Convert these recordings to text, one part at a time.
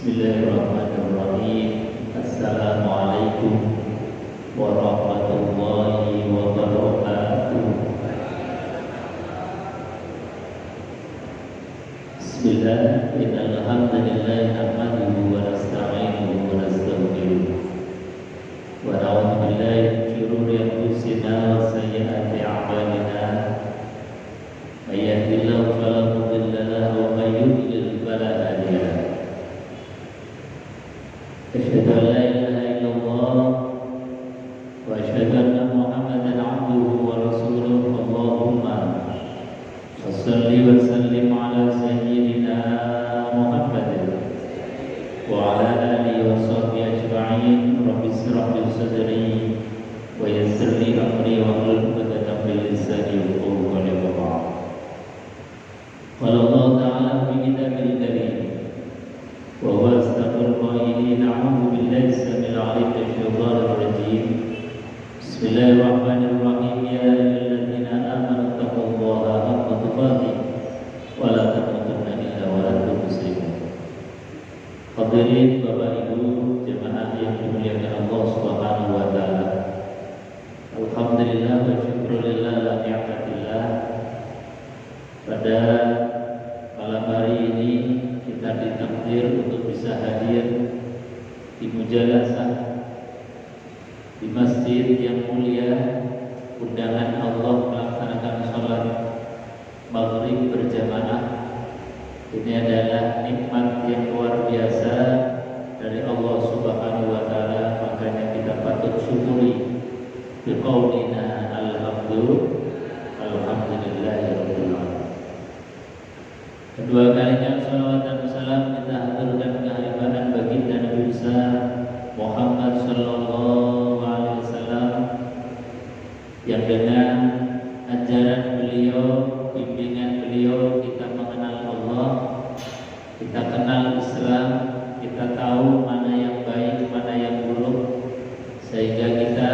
Bismillahirrahmanirrahim. Assalamualaikum warahmatullahi wabarakatuh. Bismillah, innal hamdalillah nahmaduhu wa nasta'inuhu wa nastaghfiruh wa na'udzu billahi min shururi anfusina wa sayyiati a'malina. May yahdihillahu fala mudilla lahu wa may yudlil fala hadiya lahu. Asyhadu an la ilaha illallah wa asyhadu anna Muhammadan 'abduhu wa rasuluh. Allahumma shalli wa sallim ala sayyidina Muhammadin wa ala alihi wa sahbihi ajma'in. Rabbi shrah li sadri wa yassir li amri wa hlul 'uqdatam min lisani yafqahu qawli. Qala Allah ta'ala fi kitabil karim wa huwa asdaqul qa'ilin. A'udzu billahi samil 'alim minasy syaithanir rajim. Bismillahirrahmanirrahim. Ya ayyuhalladzina amanu taqullaha haqqa tuqatih wa la tamutunna illa wa antum muslimun. Hadirin Bapak Ibu jemaah yang dimuliakan Allah Subhanahu wa taala. Alhamdulillah wa syukrulillah la ni'matillah. Pada malam hari ini kita ditakdir untuk bisa hadir di mujalasah di masjid yang mulia, undangan Allah melaksanakan sholat maghrib berjamaah. Ini adalah nikmat yang luar biasa dari Allah Subhanahu wa taala, makanya kita patut syukuri biqaulina alhamdulillahirabbil alamin. Kedua kalinya salawat dan salam kita haturkan kehadiran baginda Nabi besar Muhammad sallallahu alaihi wasallam, yang dengan ajaran beliau, bimbingan beliau, kita mengenal Allah, kita kenal Islam, kita tahu mana yang baik, mana yang buruk, sehingga kita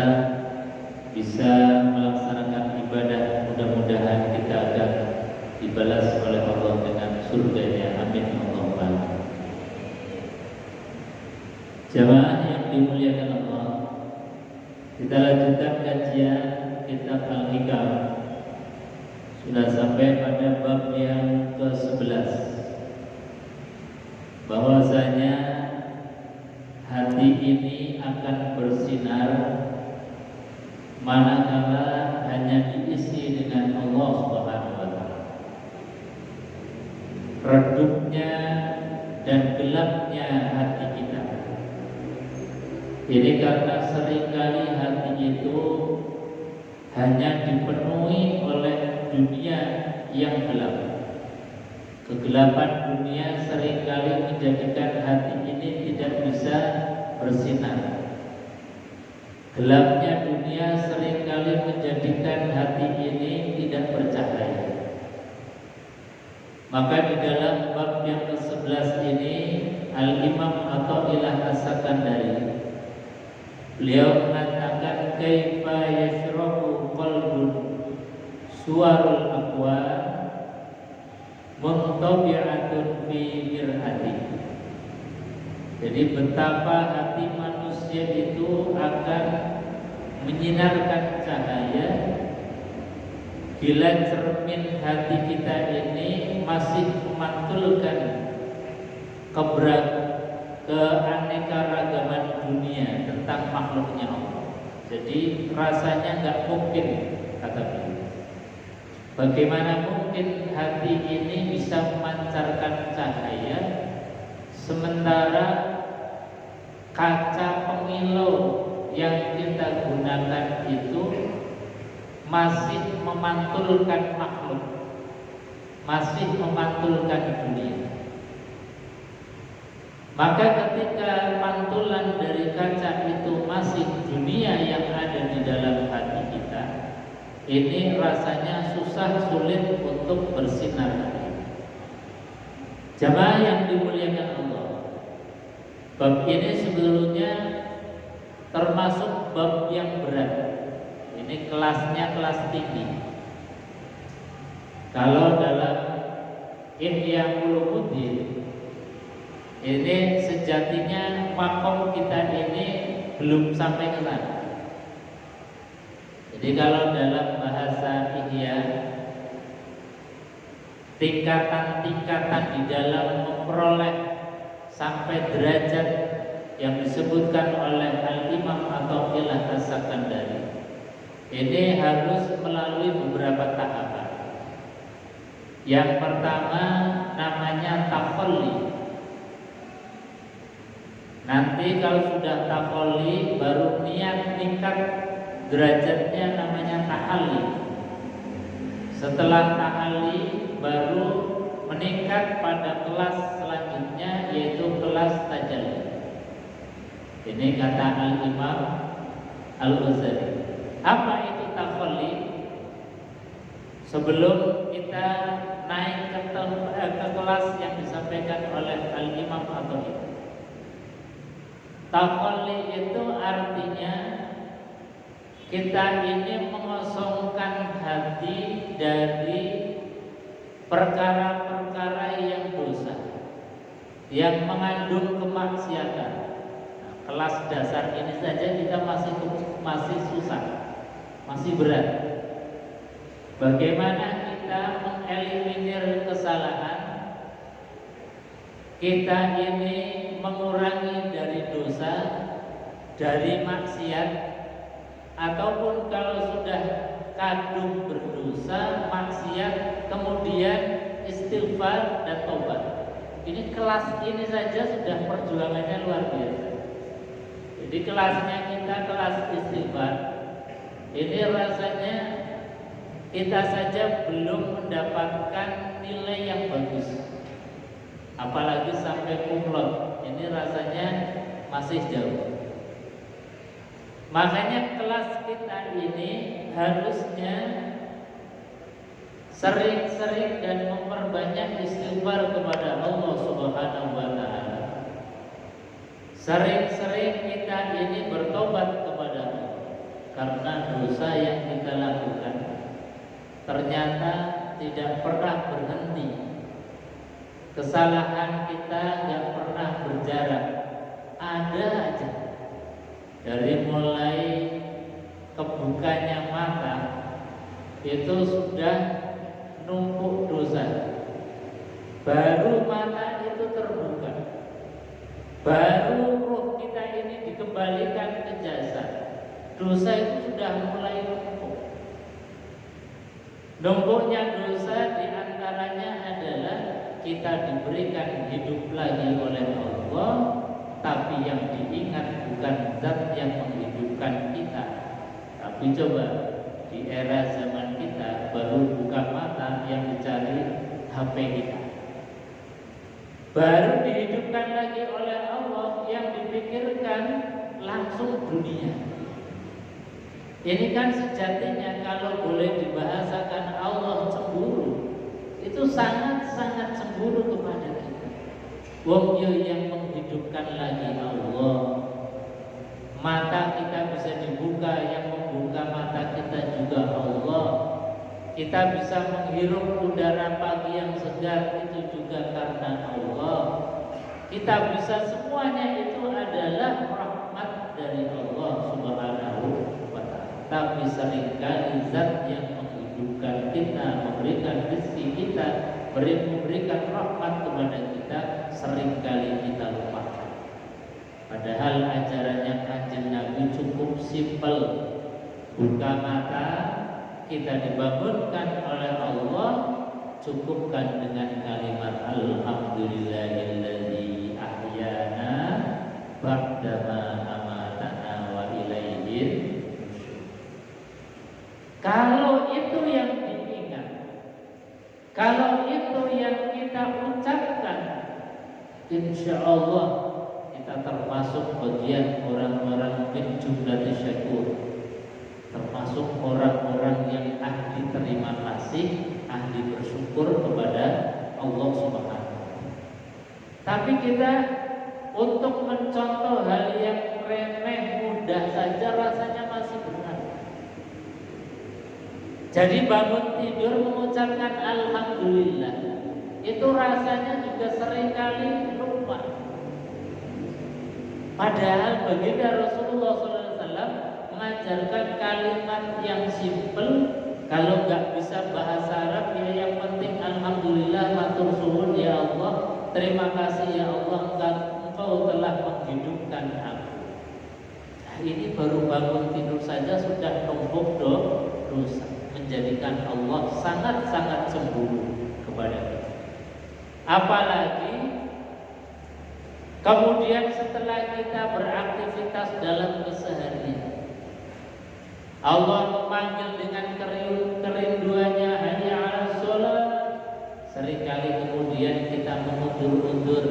bisa melaksanakan ibadah. Mudah-mudahan kita akan dibalas oleh Allah dengan surganya. Amin Allahumma. Jamaah yang dimuliakan Allah, kita lanjutkan kajian kitab Al-Hikam. Sudah sampai pada bab yang ke-11, bahwasanya hati ini akan bersinar manakala hanya diisi dengan Allah Subhanahu wa taala. Redupnya dan gelapnya hati kita ini karena seringkali hati itu hanya dipenuhi oleh dunia yang gelap. Kegelapan dunia seringkali menjadikan hati ini tidak bisa bersinar. Gelapnya dunia seringkali menjadikan hati ini tidak bercahaya. Maka di dalam bab yang ke-11 ini Al-Imam Athaillah As-Sakandari, beliau mengatakan kaifa yashrabu qalbun suwarul aqwal muntabi'atun fi mir'ati. Jadi betapa hati manusia itu akan menyinarkan cahaya bila cermin hati kita ini masih memantulkan keanekaragaman dunia tentang makhluknya Allah. Jadi rasanya nggak mungkin, kata beliau. Bagaimana mungkin hati ini bisa memancarkan cahaya sementara kaca pengilau yang kita gunakan itu masih memantulkan makhluk, masih memantulkan dunia. Maka ketika pantulan dari kaca itu masih dunia yang ada di dalam hati kita, ini rasanya susah, sulit untuk bersinar. Jamaah yang dimuliakan Allah, bab ini sebelumnya termasuk bab yang berat. Ini kelasnya kelas tinggi. Kalau dalam Ihya Ulumuddin Ini sejatinya makom kita ini belum sampai ke sana. Jadi kalau dalam bahasa Ihya, tingkatan-tingkatan di dalam memperoleh sampai derajat yang disebutkan oleh Al-Imam Athaillah As-Sakandari, ini harus melalui beberapa tahapan. Yang pertama namanya takhalli. Nanti kalau sudah takhalli baru niat tingkat derajatnya namanya ta'alli. Setelah ta'alli baru meningkat pada kelas selanjutnya yaitu kelas tajalli. Ini kata Al-Imam Al-Ghazali. Apa itu takhalli? Sebelum kita naik ke kelas yang disampaikan oleh Al-Imam Athaillah, takhalli itu artinya kita ini mengosongkan hati dari perkara-perkara yang dosa, yang mengandung kemaksiatan. Nah, kelas dasar ini saja kita masih susah, masih berat. Bagaimana kita mengeliminir kesalahan? Kita ini mengurangi dari dosa, dari maksiat, ataupun kalau sudah kadung berdosa, maksiat, kemudian istighfar dan tobat. Ini kelas ini saja sudah perjuangannya luar biasa. Jadi kelasnya kita kelas istighfar. Ini rasanya kita saja belum mendapatkan nilai yang bagus, apalagi sampai kumlot. Ini rasanya masih jauh. Makanya kelas kita ini harusnya sering-sering dan memperbanyak istighfar kepada Allah Subhanahu wa taala. Sering-sering kita ini bertobat kepada Allah karena dosa yang kita lakukan ternyata tidak pernah berhenti. Kesalahan kita tidak pernah berjarak, ada aja. Dari mulai kebukanya mata itu sudah numpuk dosa. Baru mata itu terbuka, baru ruh kita ini dikembalikan ke jasad, dosa itu sudah mulai numpuk. Numpuknya dosa diantaranya adalah kita diberikan hidup lagi oleh Allah, tapi yang diingat bukan zat yang menghidupkan kita. Tapi coba di era zaman kita baru buka mata yang dicari HP kita, baru dihidupkan lagi oleh Allah, yang dipikirkan langsung dunia. Ini kan sejatinya kalau boleh dibahasakan Allah cemburu, itu sangat-sangat cemburu kepada kita. Wong yo yang menghidupkan lagi Allah, mata kita bisa dibuka, yang membuka mata kita juga Allah. Kita bisa menghirup udara pagi yang segar, itu juga karena Allah. Kita bisa, semuanya itu adalah rahmat dari Allah Subhanahu wa ta'ala. Tapi seringkali zat yang menghidupkan kita, memberikan rezeki kita, memberikan rahmat kepada kita, seringkali kita lupakan. Padahal ajarannya Kanjeng Nabi cukup simpel. Buka mata, kita dibangunkan oleh Allah, cukupkan dengan kalimat Alhamdulillahilladzi ahyana ba'dama amatana wa ilaihil nusyur. Kalau itu yang diingat, kalau itu yang kita ucapkan, insya Allah kita termasuk bagian orang-orang min jumlati syakur, termasuk orang-orang yang ahli terima kasih, ahli bersyukur kepada Allah Subhanahu. Tapi kita untuk mencontoh hal yang remeh mudah saja rasanya masih berat. Jadi bangun tidur mengucapkan Alhamdulillah, itu rasanya juga seringkali lupa. Padahal baginda Rasulullah SAW mengajarkan kalimat yang simpel. Kalau nggak bisa bahasa Arab, ya yang penting alhamdulillah, matur suwun ya Allah, terima kasih ya Allah, engkau telah menghidupkan aku. Nah, ini baru bangun tidur saja sudah numpuk dosa, menjadikan Allah sangat-sangat cemburu kepada kita. Apalagi kemudian setelah kita beraktivitas dalam keseharian, Allah memanggil dengan kerinduannya, hayya 'alas shalah. Seringkali kemudian kita mengundur-undur,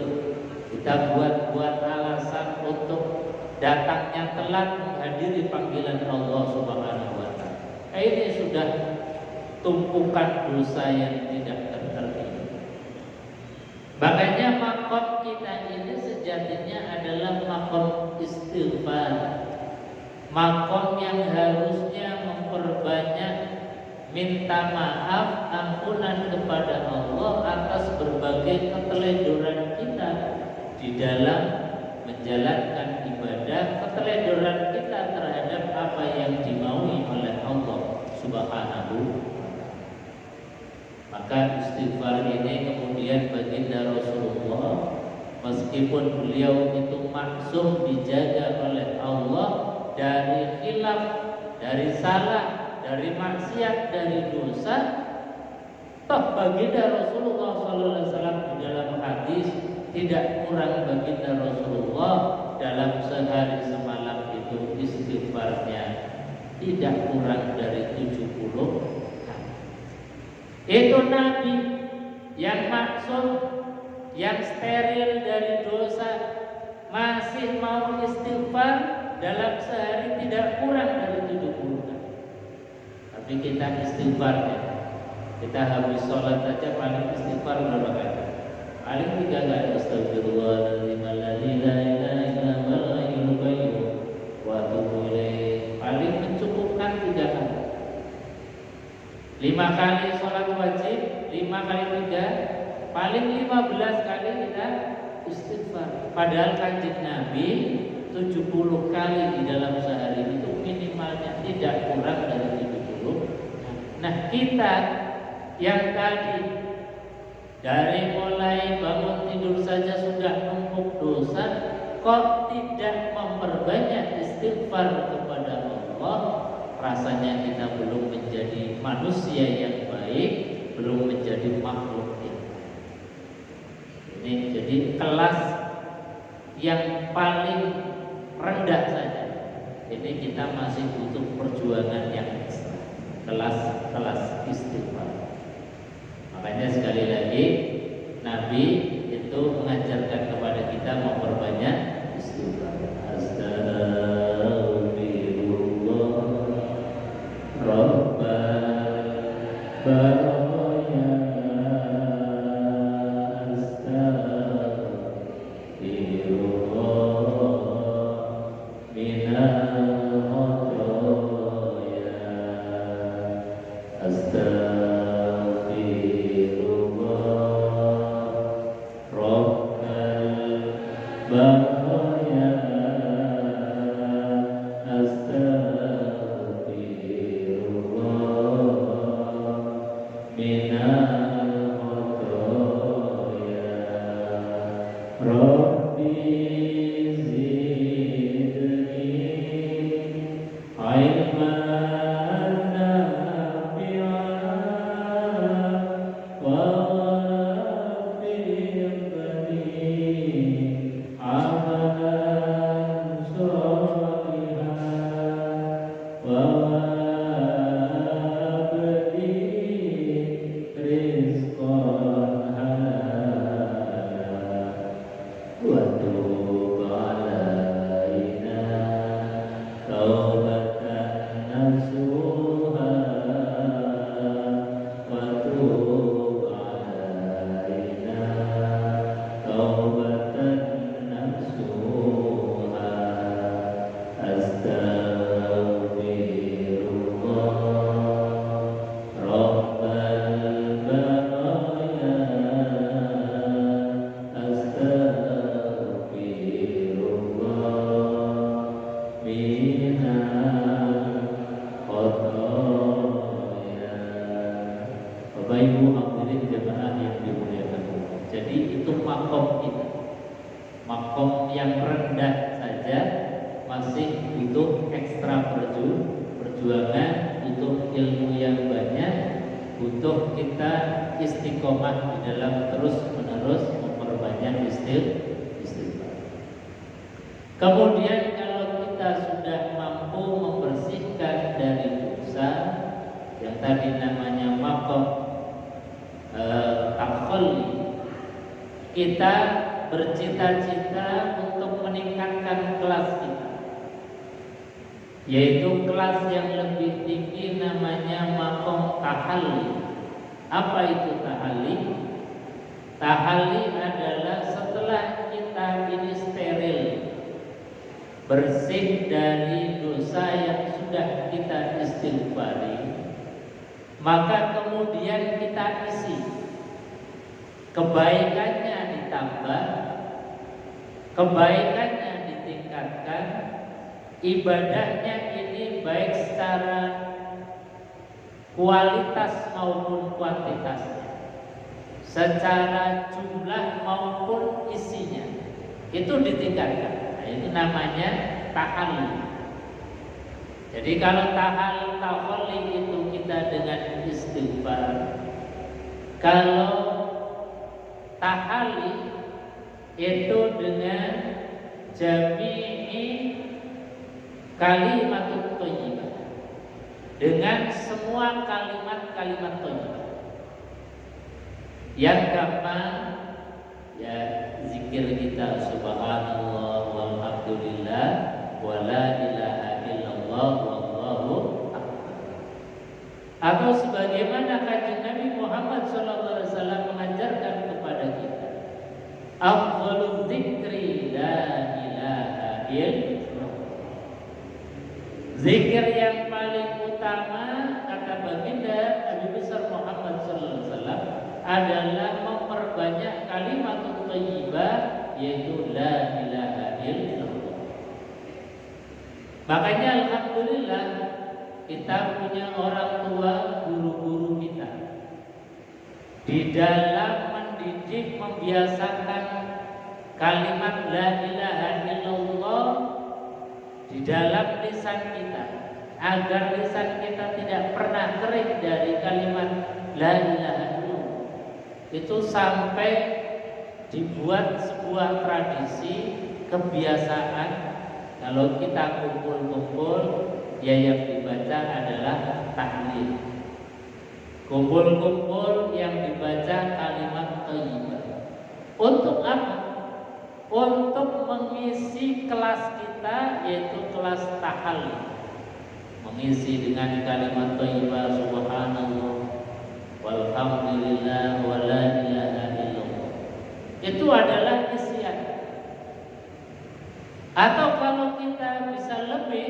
kita buat alasan untuk datangnya telat menghadiri panggilan Allah Subhanahu wa taala. Ini sudah tumpukan dosa yang tidak terhingga. Makanya makom kita ini sejatinya adalah makom istighfar. Makom yang harusnya memperbanyak minta maaf, ampunan kepada Allah atas berbagai keteledoran kita di dalam menjalankan ibadah, keteledoran kita terhadap apa yang dimaui oleh Allah Subhanahu. Maka istighfar ini kemudian baginda Rasulullah, meskipun beliau itu maksum dijaga oleh Allah dari khilaf, dari salah, dari maksiat, dari dosa, toh baginda Rasulullah SAW di dalam hadis tidak kurang baginda Rasulullah dalam sehari semalam itu istighfarnya tidak kurang dari 70 kali. Itu Nabi yang maksum, yang steril dari dosa, masih mau istighfar dalam sehari tidak kurang dari 70 kali. Tapi kita istighfarnya, kita habis sholat saja paling istighfar berapa kali? Paling 3 kali. Astagfirullahaladzim alladzi la ilaha illa huwal hayyul qayyum wa atubu ilaih. Paling mencukupkan 3 kali. 5 kali sholat wajib, 5 kali 3, paling 15 kali kita istighfar. Padahal kanjeng Nabi 70 kali di dalam sehari itu minimalnya, tidak kurang dari 70. Nah, kita yang tadi dari mulai bangun tidur saja sudah numpuk dosa, kok tidak memperbanyak istighfar kepada Allah, rasanya kita belum menjadi manusia yang baik, belum menjadi makhluk yang baik. Ini jadi kelas yang paling rendah saja. Ini kita masih butuh perjuangan yang besar. Kelas istighfar. Makanya sekali lagi Nabi itu mengajarkan kepada kita memperbanyak istighfar. Astagfirullah Rabbana makom kita. Makom yang rendah saja masih butuh ekstra perjuangan, butuh ilmu yang banyak, butuh kita istiqomah di dalam terus-menerus memperbanyak istighfar. Kemudian kalau kita sudah mampu membersihkan dari dosa yang tadi namanya makom takhalli, kita bercita-cita untuk meningkatkan kelas kita, yaitu kelas yang lebih tinggi namanya makom tahalli. Apa itu tahalli? Tahalli adalah setelah kita ini steril, bersih dari dosa yang sudah kita istighfari, maka kemudian kita isi, kebaikannya ditambah, kebaikannya ditingkatkan, ibadahnya ini baik secara kualitas maupun kuantitasnya, secara jumlah maupun isinya, itu ditingkatkan. Nah, itu namanya tahalli. Jadi kalau tahalli itu kita dengan istighfar. Kalau tahalli itu dengan jami'i kalimatut thayyibah, dengan semua kalimat-kalimat thayyibah. Yang gampang ya zikir kita subhanallah walhamdulillah wala ilaha illallah wallahu akbar. Atau sebagaimana kanjeng Nabi Muhammad SAW mengajarkan kepada kita, afdhalul dzikri la ilaha illallah. Zikir yang paling utama kata baginda Nabi besar Muhammad SAW adalah memperbanyak kalimat thayyibah, yaitu la ilaha illallah. Makanya alhamdulillah kita punya orang tua, guru-guru kita di dalam mendidik, membiasakan kalimat la ilaha illallah di dalam lisan kita, agar lisan kita tidak pernah kering dari kalimat la ilaha illallah. Itu sampai dibuat sebuah tradisi, kebiasaan, kalau kita kumpul-kumpul ya yang dibaca adalah tahlil. Kumpul-kumpul yang dibaca kalimat thayyibah. Untuk apa? Untuk mengisi kelas kita, yaitu kelas tahalli. Mengisi dengan kalimat thayyibah subhanallah walhamdulillah wala ilaha illallah. Itu adalah isian. Atau kalau kita bisa lebih,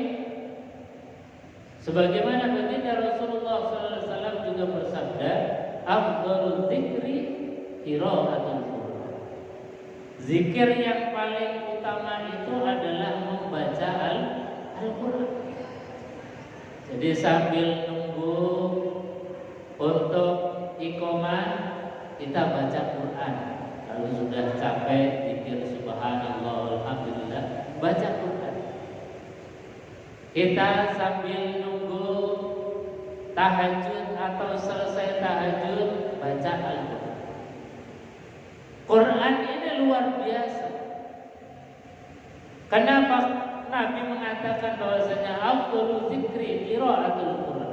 sebagaimana baginda Rasulullah SAW juga bersabda, afdhalul dzikri qiraatul Qur'an. Zikir yang paling utama itu adalah membaca Al-Qur'an. Jadi sambil nunggu untuk iqamah kita baca Quran. Kalau sudah capek zikir subhanallah alhamdulillah, baca Quran. Kita sambil nunggu tahajud atau selesai tahajud, baca Al-Quran. Quran ini luar biasa. Kenapa Nabi mengatakan bahwasanya afdhalul dzikri qiraatul Quran?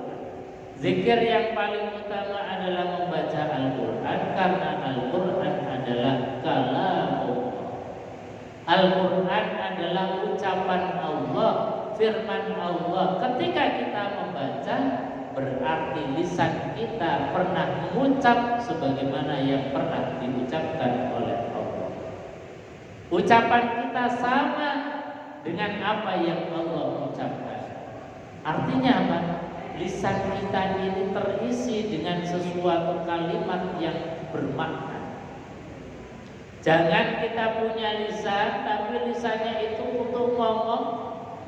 Zikir yang paling utama adalah membaca Al-Quran, karena Al-Quran adalah kalamullah. Al-Quran adalah ucapan Allah, firman Allah. Ketika kita membaca, berarti lisan kita pernah mengucap sebagaimana yang pernah diucapkan oleh Allah. Ucapan kita sama dengan apa yang Allah ucapkan. Artinya apa? Lisan kita ini terisi dengan sesuatu kalimat yang bermakna. Jangan kita punya lisan, tapi lisannya itu untuk ngomong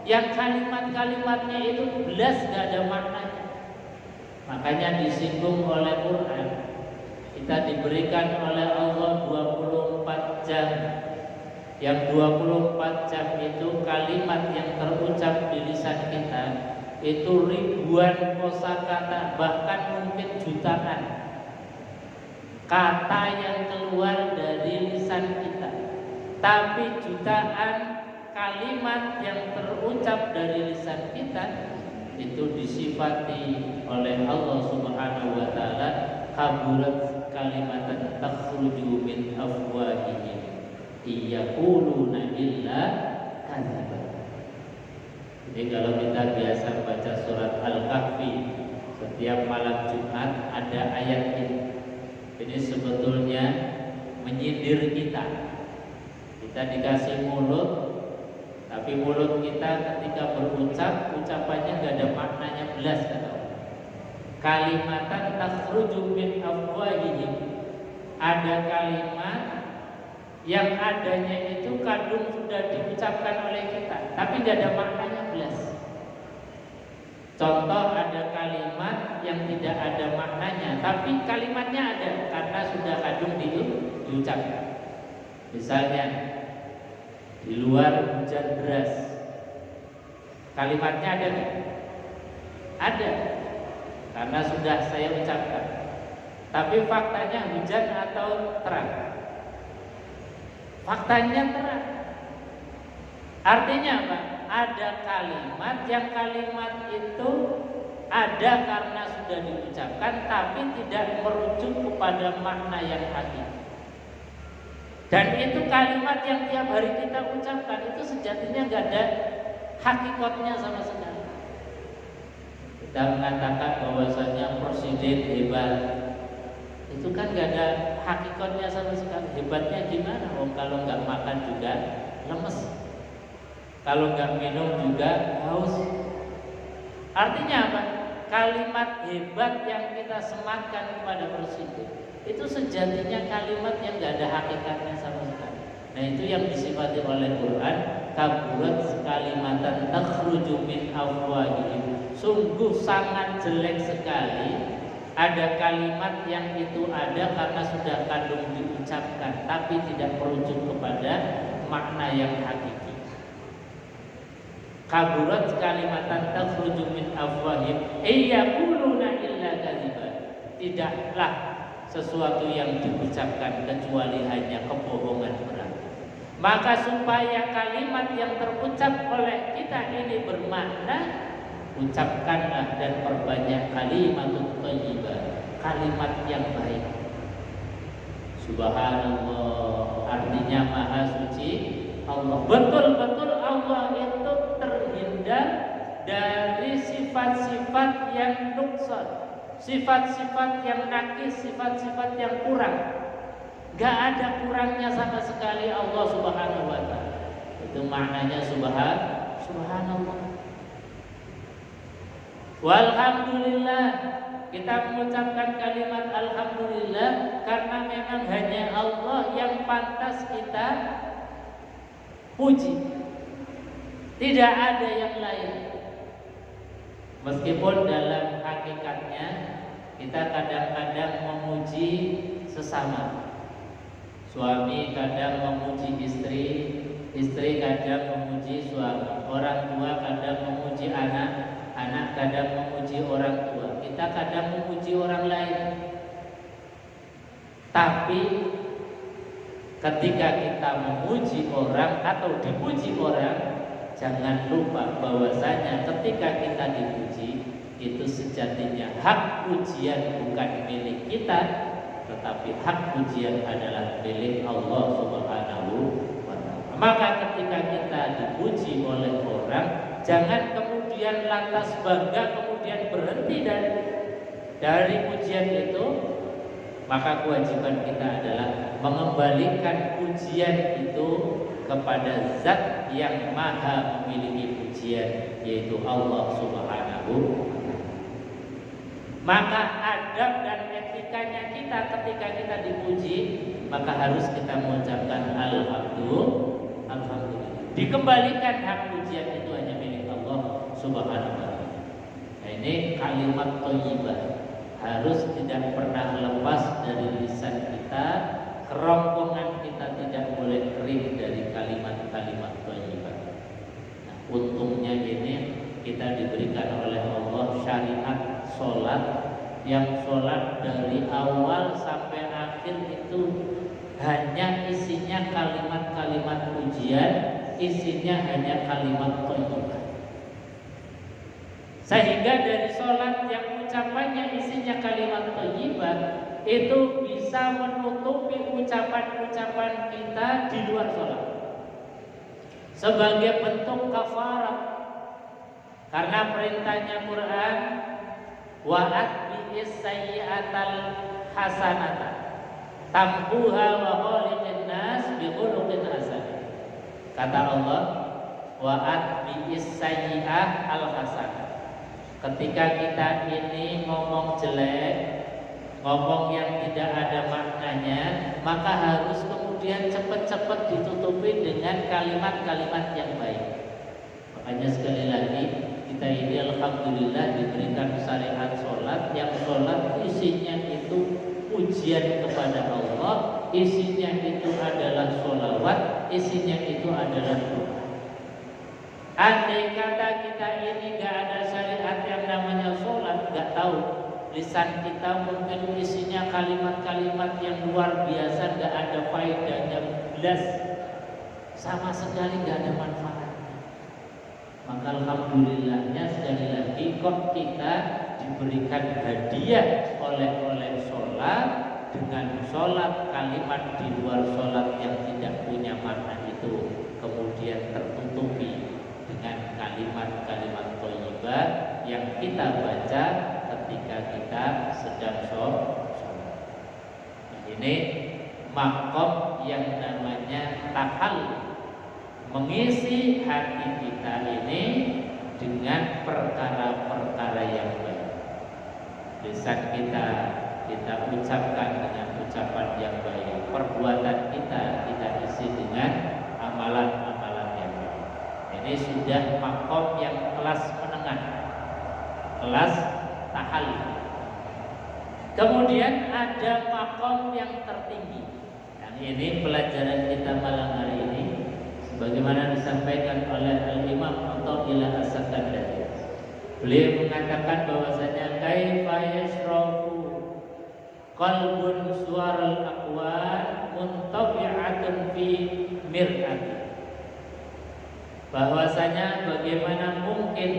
yang kalimat-kalimatnya itu belas gak ada maknanya. Makanya disinggung oleh Quran, Kita diberikan oleh Allah 24 jam. Yang 24 jam itu kalimat yang terucap di lisan kita itu ribuan kosakata, bahkan mungkin jutaan kata yang keluar dari lisan kita. Tapi jutaan kalimat yang terucap dari lisan kita itu disifati oleh Allah Subhanahu wa taala kaburat kalimatan takhruju min afwahihim yaquluna illa kadzaba. Jadi kalau kita biasa baca surat Al-Kahfi setiap malam Jumat ada ayat ini sebetulnya menyindir kita. Kita dikasih mulut, tapi mulut kita ketika berucap, ucapannya gak ada maknanya belas kata Allah. Kalimatan takhruju min afwahihim. Ada kalimat yang adanya itu kadung sudah diucapkan oleh kita, tapi gak ada maknanya belas. Contoh, ada kalimat yang tidak ada maknanya, tapi kalimatnya ada karena sudah kadung diucapkan. Misalnya di luar hujan deras, kalimatnya ada nggak? Ada, karena sudah saya ucapkan. Tapi faktanya hujan atau terang? Faktanya terang. Artinya apa? Ada kalimat yang kalimat itu ada karena sudah diucapkan, tapi tidak merujuk kepada makna yang hakiki. Dan itu kalimat yang tiap hari kita ucapkan itu sejatinya nggak ada hakikatnya sama sekali. Kita mengatakan bahwasanya presiden hebat, itu kan nggak ada hakikatnya sama sekali. Hebatnya gimana? Kalau nggak makan juga lemes, kalau nggak minum juga haus. Artinya apa? Kalimat hebat yang kita sematkan kepada presiden itu sejatinya kalimat yang nggak ada hakikatnya sama sekali. Nah, itu yang disifati oleh Quran, kaburat kalimatan takhruju min afwahihim. Sungguh sangat jelek sekali ada kalimat yang itu ada karena sudah kadung diucapkan, tapi tidak merujuk kepada makna yang hakiki. Kaburat kalimatan takhruju min afwahihim yaquluna illa kadziban. Tidaklah sesuatu yang diucapkan kecuali hanya kebohongan belaka. Maka supaya kalimat yang terucap oleh kita ini bermakna, ucapkanlah dan perbanyak kalimatut thayyibah, kalimat yang baik. Subhanallah, artinya maha suci Allah. Betul-betul Allah itu terhindar dari sifat-sifat yang nuksan, sifat-sifat yang nakis, sifat-sifat yang kurang. Gak ada kurangnya sama sekali Allah Subhanahu wa ta'ala. Itu maknanya subhanallah. Walhamdulillah, kita mengucapkan kalimat alhamdulillah karena memang hanya Allah yang pantas kita puji. Tidak ada yang lain. Meskipun dalam hakikatnya kita kadang-kadang memuji sesama. Suami kadang memuji istri, istri kadang memuji suami, orang tua kadang memuji anak, anak kadang memuji orang tua, kita kadang memuji orang lain. Tapi ketika kita memuji orang atau dipuji orang, jangan lupa bahwasanya ketika kita dipuji itu sejatinya hak pujian bukan milik kita, tetapi hak pujian adalah milik Allah Subhanahu wa ta'ala. Maka ketika kita dipuji oleh orang, jangan kemudian lantas bangga kemudian berhenti dari pujian itu. Maka kewajiban kita adalah mengembalikan pujian itu kepada zat yang maha memiliki pujian, yaitu Allah Subhanahu wa ta'ala. Maka adab dan etikanya kita ketika kita dipuji, maka harus kita mengucapkan alhamdulillah. Dikembalikan hak pujian itu hanya milik Allah Subhanahu wa ta'ala. Nah, ini kalimat thayyibah. harus tidak pernah lepas dari lisan kita, kerongkongan kita tidak boleh kering dari kalimat-kalimat thayyibah. Nah, untungnya ini kita diberikan oleh Allah syariat sholat yang sholat dari awal sampai akhir itu hanya isinya kalimat-kalimat pujian, isinya hanya kalimat thayyibah. Sehingga dari sholat yang ucapannya isinya kalimat thayyibah itu bisa menutupi ucapan-ucapan kita di luar sholat sebagai bentuk kafarat. Karena perintahnya Quran, wa'at bi'is sayyi'atal hasanata tambuha wa khaliqin nas bi khuluqin hasan. Kata Allah, wa'at bi'is sayyi'ah al hasanah. Ketika kita ini ngomong jelek, ngomong yang tidak ada maknanya, maka harus kemudian cepat-cepat ditutupi dengan kalimat-kalimat yang baik. Makanya sekali lagi, kita ini alhamdulillah diberikan syariat sholat yang sholat isinya itu pujian kepada Allah, isinya itu adalah sholawat, isinya itu adalah doa. Andai kata kita ini gak ada syariat yang namanya sholat, gak tahu, lisan kita mungkin isinya kalimat-kalimat yang luar biasa, gak ada faedahnya, belas, sama sekali gak ada manfaatnya. Maka alhamdulillahnya sekali lagi kok kita diberikan hadiah oleh sholat, dengan sholat kalimat di luar sholat yang tidak punya makna itu kemudian tertutupi dengan kalimat-kalimat thayyibah yang kita baca ketika kita sedang sholat. Ini makom yang namanya tahallul, mengisi hati kita ini dengan perkara-perkara yang baik. Lisan kita ucapkan dengan ucapan yang baik, perbuatan kita isi dengan amalan-amalan yang baik. Ini sudah makom yang kelas menengah, kelas tahallul. Kemudian ada makom yang tertinggi. Yang ini pelajaran kita malam hari ini, sebagaimana disampaikan oleh Al-Imam Athaillah As-Sakandari. Beliau mengatakan bahwasanya kaifa yashrafu qalbun suwaral aqwan muntabi'atun fi mir'ati. Bahwasanya bagaimana mungkin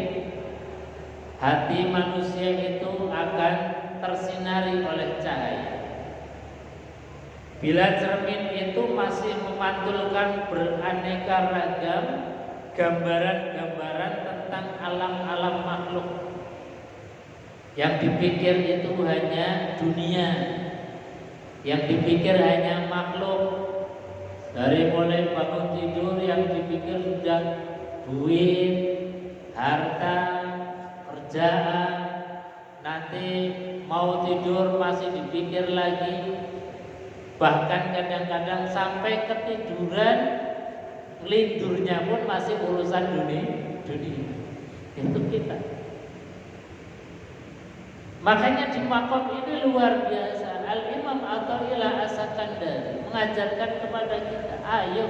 hati manusia itu akan tersinari oleh cahaya bila cermin itu masih memantulkan beraneka ragam gambaran-gambaran tentang alam-alam makhluk. Yang dipikir itu hanya dunia, yang dipikir hanya makhluk. Dari mulai bangun tidur yang dipikir sudah duit, harta, kerjaan. Nanti mau tidur masih dipikir lagi. Bahkan kadang-kadang sampai ketiduran, lidurnya pun masih urusan dunia. Itu kita. Makanya di makom ini luar biasa. Al-Imam Athaillah As-Sakandari mengajarkan kepada kita, ayo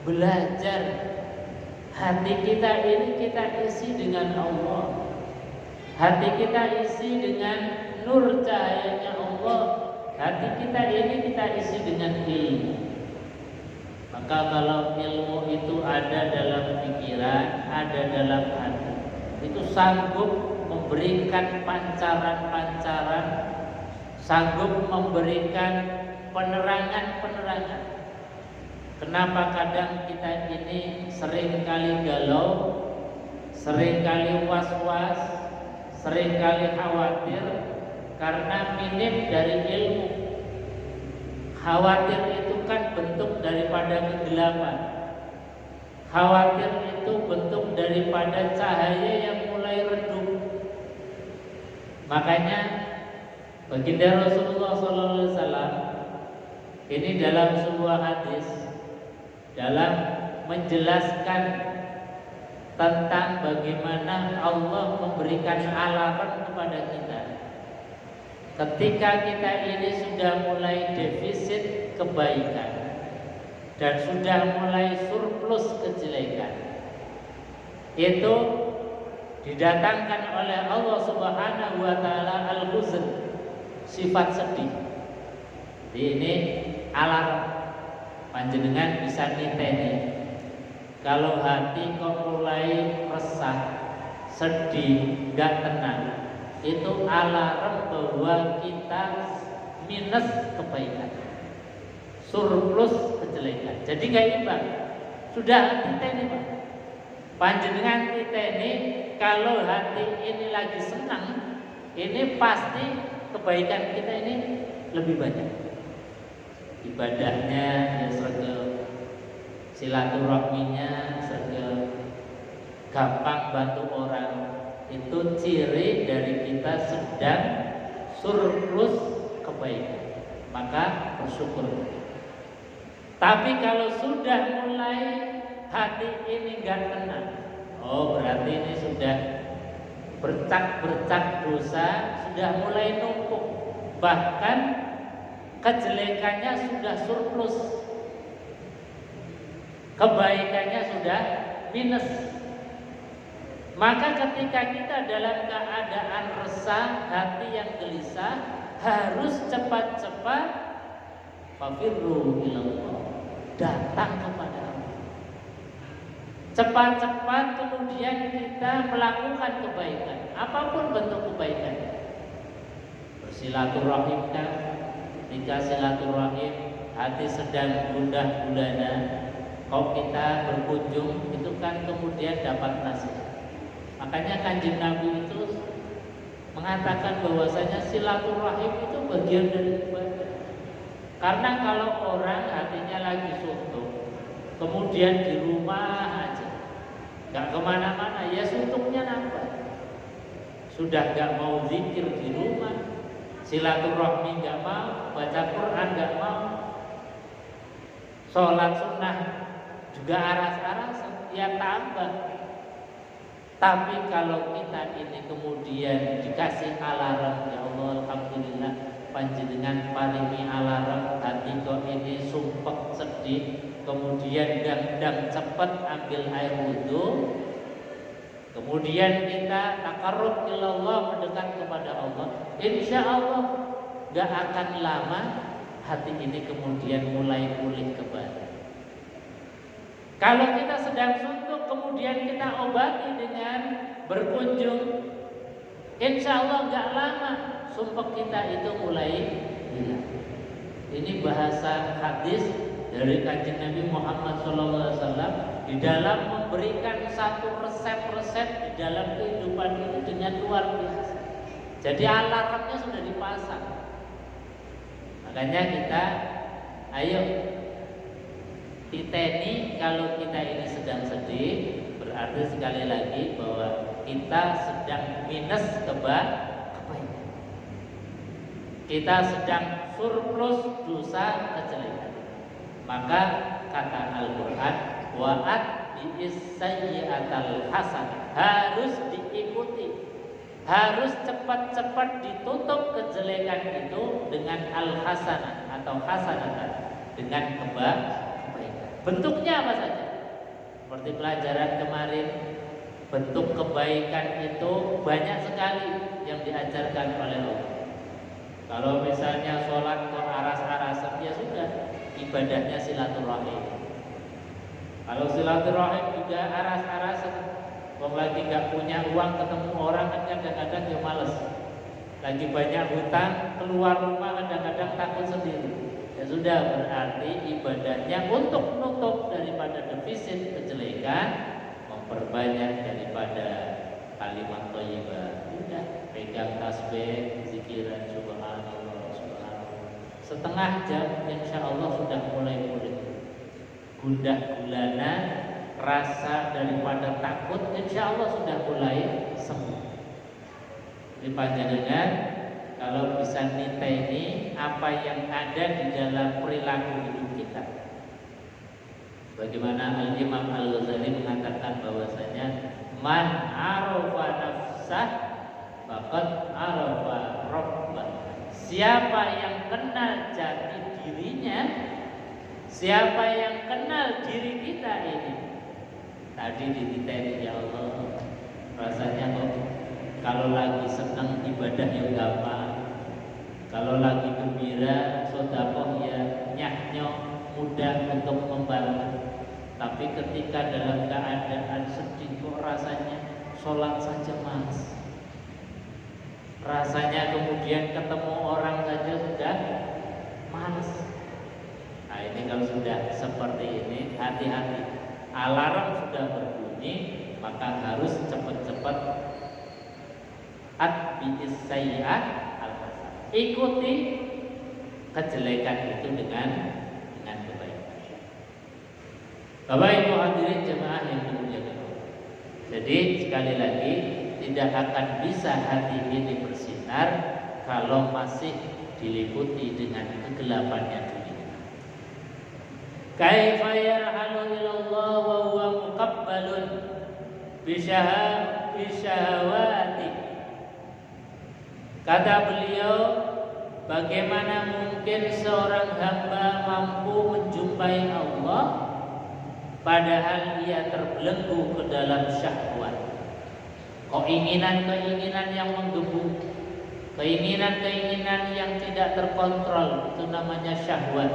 belajar. Hati kita ini kita isi dengan Allah. Hati kita isi dengan nur cahayanya Allah. Hati kita ini kita isi dengan ilmu. Maka kalau ilmu itu ada dalam pikiran, ada dalam hati, itu sanggup memberikan pancaran-pancaran, sanggup memberikan penerangan-penerangan. Kenapa kadang kita ini sering kali galau, sering kali was-was, sering kali khawatir? Karena minim dari ilmu. Khawatir itu kan bentuk daripada kegelapan. Khawatir itu bentuk daripada cahaya yang mulai redup. Makanya baginda Rasulullah SAW ini dalam sebuah hadis, dalam menjelaskan tentang bagaimana Allah memberikan alarm kepada kita. ketika kita ini sudah mulai defisit kebaikan dan sudah mulai surplus kejelekan, itu didatangkan oleh Allah Subhanahu wa taala al-huzn, sifat sedih. Jadi ini alarm panjenengan bisa niteni. Kalau hati kok mulai resah, sedih, gak tenang, itu alarm bahwa kita minus kebaikan, surplus kejelekan. Jadi gak imbang. Sudah niteni Pak. Panjenengan niteni kalau hati ini lagi senang, ini pasti kebaikan kita ini lebih banyak. Ibadahnya ya sergel, silaturahminya sergel, gampang bantu orang. Itu ciri dari kita sedang surplus kebaikan, maka bersyukur. Tapi kalau sudah mulai hati ini gak tenang, oh berarti ini sudah bercak-bercak dosa, sudah mulai numpuk, bahkan kejelekannya sudah surplus, kebaikannya sudah minus. Maka ketika kita dalam keadaan resah, hati yang gelisah, harus cepat-cepat fafirru ilallah, datang kepada Allah. Cepat-cepat kemudian kita melakukan kebaikan, apapun bentuk kebaikan. Bersilaturahimkan, ketika silaturahim hati sedang gundah gulana, kalau kita berkunjung itu kan kemudian dapat nasihat. Makanya Kanjeng Nabi itu mengatakan bahwasanya silaturahim itu bagian dari ibadah. Karena kalau orang hatinya lagi suntuk, kemudian di rumah aja, gak kemana-mana, ya suntuknya nambah. Sudah gak mau zikir di rumah, silaturahmi gak mau, baca Quran gak mau, sholat sunnah juga aras-arasan, ya tambah. Tapi kalau kita ini kemudian dikasih alarm, ya Allah alhamdulillah panjenengan paringi alarm, hati kok ini sumpek sedih, kemudian dan cepat ambil air wudhu, kemudian kita takarrub ilallah, mendekat kepada Allah, insya Allah gak akan lama hati ini kemudian mulai pulih kembali. Kalau kita sedang suntuk kemudian kita obati dengan berkunjung, insya Allah gak lama sumpek kita itu mulai hilang. Ini bahasa hadis dari Kanjeng Nabi Muhammad SAW di dalam memberikan satu resep-resep di dalam kehidupan ini dengan luar biasa. Jadi alarmnya sudah dipasang. Makanya kita ayo titeni, kalau kita ini sedang sedih, berarti sekali lagi bahwa kita sedang minus kebaikan. Kita sedang surplus dosa kejelekan. Maka kata Al-Quran, wa'at bi'is-sayyi'atal hasanah, harus diikuti, harus cepat-cepat ditutup kejelekan itu dengan al-hasanah atau hasanatan, dengan kebaikan. Bentuknya apa saja? Seperti pelajaran kemarin, bentuk kebaikan itu banyak sekali yang diajarkan oleh Allah. Kalau misalnya sholat kok aras-arasan, ya sudah, ibadahnya silaturahim. Kalau silaturahim juga aras-arasan, kalau lagi gak punya uang ketemu orang kan kadang-kadang ya males. Lagi banyak hutang, keluar rumah kadang-kadang takut sendiri. Ya sudah, berarti ibadahnya untuk menutup daripada defisit kejelekan, memperbanyak daripada kalimat thayyibah. Udah, pegang tasbih, zikiran subhanallah, subhanallah. Setengah jam insya Allah sudah mulai pulih. Gundah gulana, rasa daripada takut insya Allah sudah mulai sembuh. Ini panjenengan kalau bisa niteni apa yang ada di dalam perilaku hidup kita. Bagaimana Al-Imam Al-Ghazali mengatakan bahwasanya man arafa nafsah faqad arafa rabbah. Siapa yang kenal jati dirinya, siapa yang kenal diri kita ini. Tadi dititeni, ya Allah, rasanya kok kalau lagi senang ibadah ya gampang, kalau lagi gembira sedekah ya nyah-nyoh, mudah untuk membantu. Tapi ketika dalam keadaan sedih kok rasanya sholat saja Mas. Rasanya kemudian ketemu orang saja sudah malas. Nah ini kalau sudah seperti ini, hati-hati. Alarm sudah berbunyi, maka harus cepat-cepat atbi'is sayyi'at al-hasanah. Ikuti kejelekan itu dengan kebaikan. Bapak Ibu hadirin jemaah yang dimuliakan Allah. Jadi sekali lagi, tidak akan bisa hati ini bersinar kalau masih diliputi dengan kegelapannya dunia. Kaifa yarhalu ilallah wa huwa muqabbalun bisyahawati. Kata beliau, bagaimana mungkin seorang hamba mampu menjumpai Allah padahal ia terbelenggu ke dalam syahwat. Keinginan-keinginan yang menggebu, keinginan-keinginan yang tidak terkontrol, itu namanya syahwat.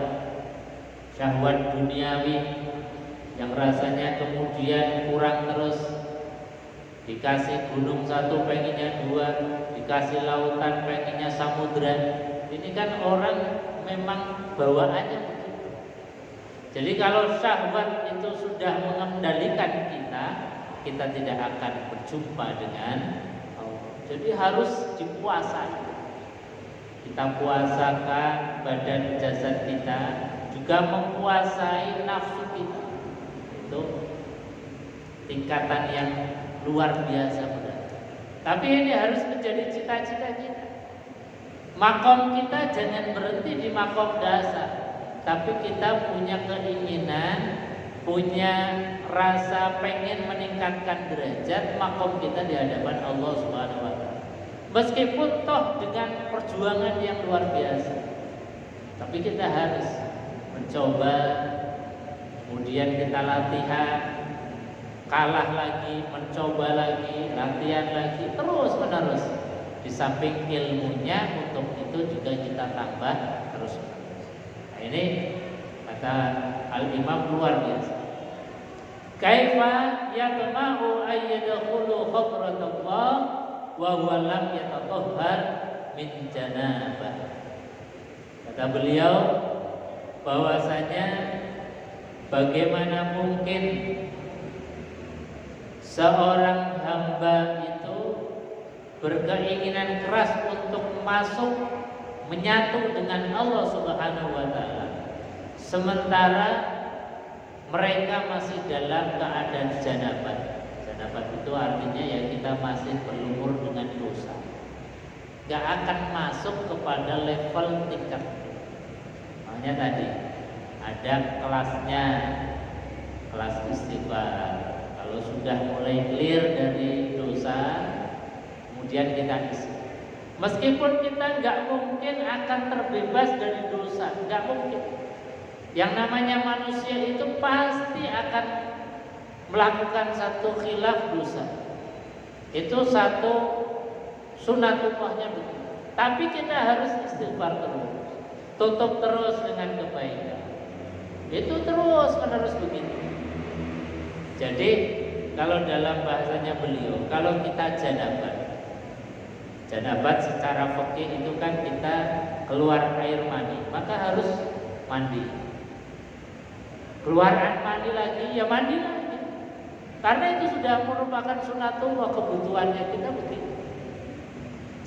Syahwat duniawi yang rasanya kemudian kurang terus. Dikasih gunung satu pengennya dua, dikasih lautan pengennya samudra. Ini kan orang memang bawaannya begitu. Jadi kalau syahwat itu sudah mengendalikan kita tidak akan berjumpa dengan Allah. Jadi harus dipuasai. Kita puasakan badan jasad kita, juga mempuasai nafsu kita. Itu tingkatan yang luar biasa berat. Tapi ini harus menjadi cita-cita kita. Makom kita jangan berhenti di makom dasar, tapi kita punya keinginan, punya rasa pengen meningkatkan derajat makom kita di hadapan Allah Subhanahu wa taala. Meskipun toh dengan perjuangan yang luar biasa. Tapi kita harus mencoba, kemudian kita latihan, kalah lagi, mencoba lagi, latihan lagi, terus menerus. Di samping ilmunya, untuk itu juga kita tambah terus. Nah, ini kata Al-Imam luar biasa. Kaifa yatma'u ayyadkhulu khadratullah wa huwa lam yatatahhar min janabah. Kata beliau bahwasanya bagaimana mungkin seorang hamba itu berkeinginan keras untuk masuk menyatu dengan Allah Subhanahu wa taala, sementara mereka masih dalam keadaan janabat. Janabat itu artinya ya kita masih berlumur dengan dosa, gak akan masuk kepada level tingkat. Makanya tadi ada kelasnya, kelas istighfar. Kalau sudah mulai clear dari dosa, kemudian kita isi. Meskipun kita nggak mungkin akan terbebas dari dosa, nggak mungkin. Yang namanya manusia itu pasti akan melakukan satu khilaf dosa. Itu satu sunatullahnya begitu. Tapi kita harus istighfar terus, tutup terus dengan kebaikan. Itu terus menerus begitu. Jadi kalau dalam bahasanya beliau, kalau kita janabat secara fikih itu kan kita keluar air mani, maka harus mandi. Keluar air mani lagi, ya mandi lagi. Karena itu sudah merupakan sunatullah, kebutuhannya kita begitu.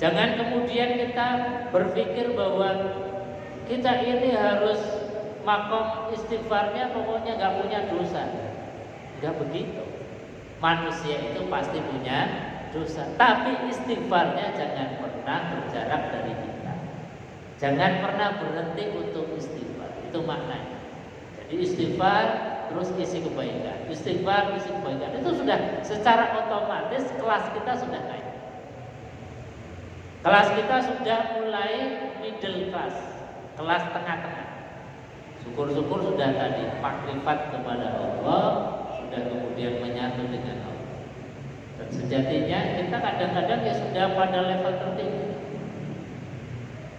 Jangan kemudian kita berpikir bahwa kita ini harus makom istighfarnya pokoknya gak punya dosa. Gak begitu. Manusia itu pasti punya dosa, tapi istighfarnya jangan pernah berjarak dari kita. Jangan pernah berhenti untuk istighfar. Itu maknanya. Jadi istighfar terus isi kebaikan. Istighfar isi kebaikan. Itu sudah secara otomatis kelas kita sudah naik. Kelas kita sudah mulai middle class, kelas tengah-tengah. Syukur-syukur sudah tadi makrifat kepada Allah, sudah kemudian menyatu dengan Allah. Dan sejatinya kita kadang-kadang ya sudah pada level tertinggi.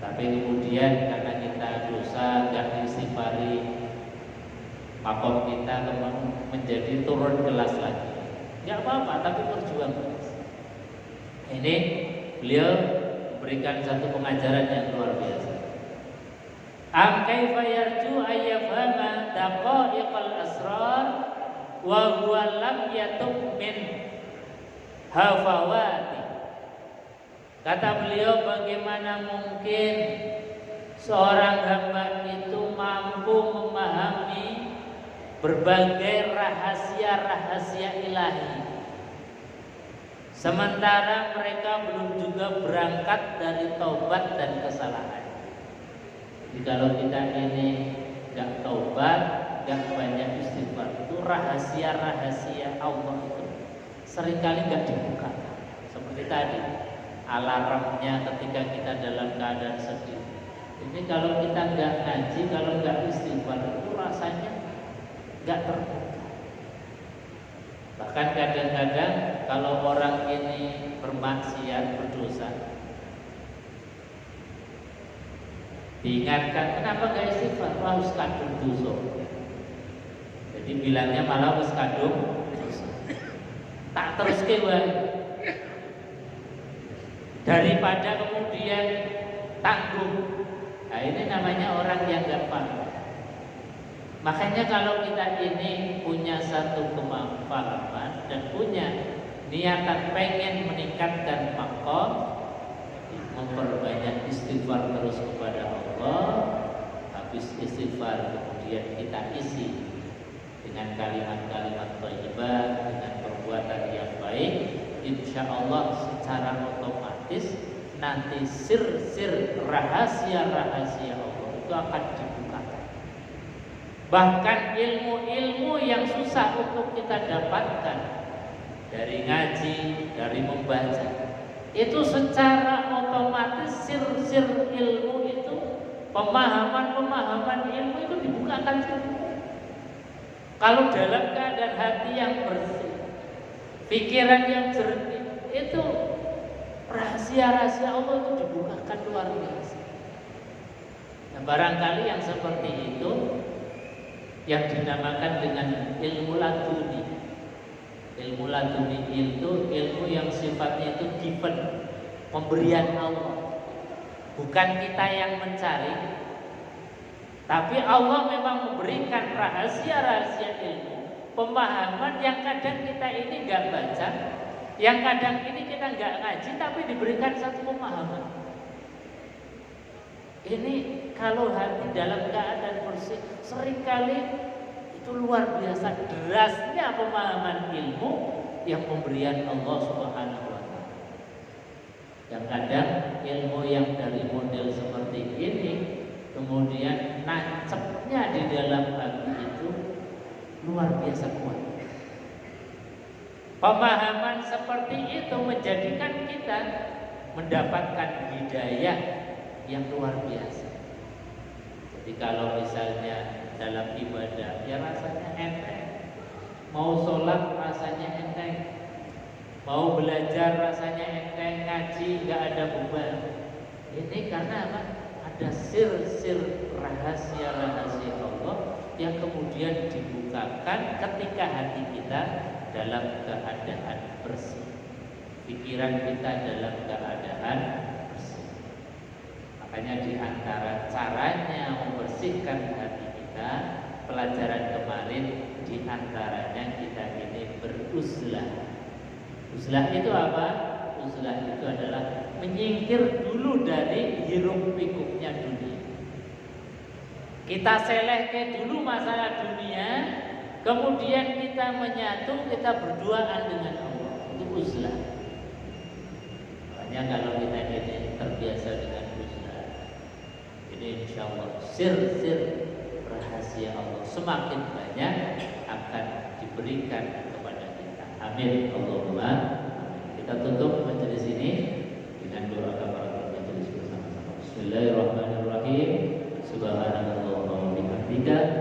Tapi kemudian karena kita dosa, gak istighfari, makom kita menjadi turun kelas lagi. Gak apa-apa, tapi berjuang terus. Ini beliau berikan satu pengajaran yang luar biasa. Am kaifa yarju ayyafama daqaiqal asrar wa huwa lam yatub min hafawati. Kata beliau, bagaimana mungkin seorang hamba itu mampu memahami berbagai rahasia-rahasia ilahi, sementara mereka belum juga berangkat dari taubat dan kesalahan. Jadi kalau kita ini gak taubat, gak banyak istighfar, itu rahasia-rahasia Allah itu seringkali gak dibukakan. Seperti tadi, alarmnya ketika kita dalam keadaan sedih. Ini kalau kita gak ngaji, kalau gak istighfar, itu rasanya gak terbuka. Bahkan kadang-kadang kalau orang ini bermaksiat, berdosa, diingatkan, kenapa gak istighfar? Wah, wis kadung dosa. Jadi bilangnya malah wis kadung dosa. Tak teruske wae. Daripada kemudian tanggung. Nah, ini namanya orang yang gak paham. Makanya kalau kita ini punya satu kemapahaman dan punya niatan pengen meningkatkan makom, memperbanyak istighfar terus kepada Allah. Habis istighfar kemudian kita isi dengan kalimat-kalimat thayyibah, dengan perbuatan yang baik, insya Allah secara otomatis nanti sir-sir rahasia-rahasia Allah itu akan dibukakan. Bahkan ilmu-ilmu yang susah untuk kita dapatkan dari ngaji, dari membaca, itu secara otomatis sir-sir ilmu itu, pemahaman-pemahaman ilmu itu dibukakan semua. Kalau dalam keadaan hati yang bersih, pikiran yang jernih, itu rahasia-rahasia Allah itu dibukakan luar biasa. Nah, barangkali yang seperti itu yang dinamakan dengan ilmu laduni. Ilmu laduni itu ilmu yang sifatnya itu given, pemberian Allah. Bukan kita yang mencari, tapi Allah memang memberikan rahasia-rahasia ilmu, pemahaman yang kadang kita ini gak baca, yang kadang ini kita gak ngaji, tapi diberikan satu pemahaman. Ini kalau hati dalam keadaan bersih, seringkali itu luar biasa derasnya pemahaman ilmu yang pemberian Allah Subhanahu wa Ta'ala. Yang kadang ilmu yang dari model seperti ini kemudian nancapnya di dalam hati itu luar biasa kuat. Pemahaman seperti itu menjadikan kita mendapatkan hidayah yang luar biasa. Jadi kalau misalnya dalam ibadah ya rasanya enteng, mau sholat rasanya enteng, mau belajar rasanya enteng, ngaji nggak ada beban. Ini karena apa? Ada sir-sir rahasia-rahasia Allah yang kemudian dibukakan ketika hati kita dalam keadaan bersih, pikiran kita dalam keadaan bersih. Makanya di antara caranya membersihkan hati kita, pelajaran kemarin di antaranya kita ini beruzlah. Uzlah itu apa? Uzlah itu adalah menyingkir dulu dari hiruk pikuknya dunia. Kita selehke dulu masalah dunia, kemudian kita menyatu, kita berduaan dengan Allah. Itu uzlah. Makanya kalau kita ini terbiasa dengan uzlah, ini insya Allah sir-sir rahasia Allah semakin banyak akan diberikan kepada kita. Amin. Allahumma amin. Kita tutup majelis ini dengan doa kafarat. Bismillahirrahmanirrahim. Subhanallah wa bihamdika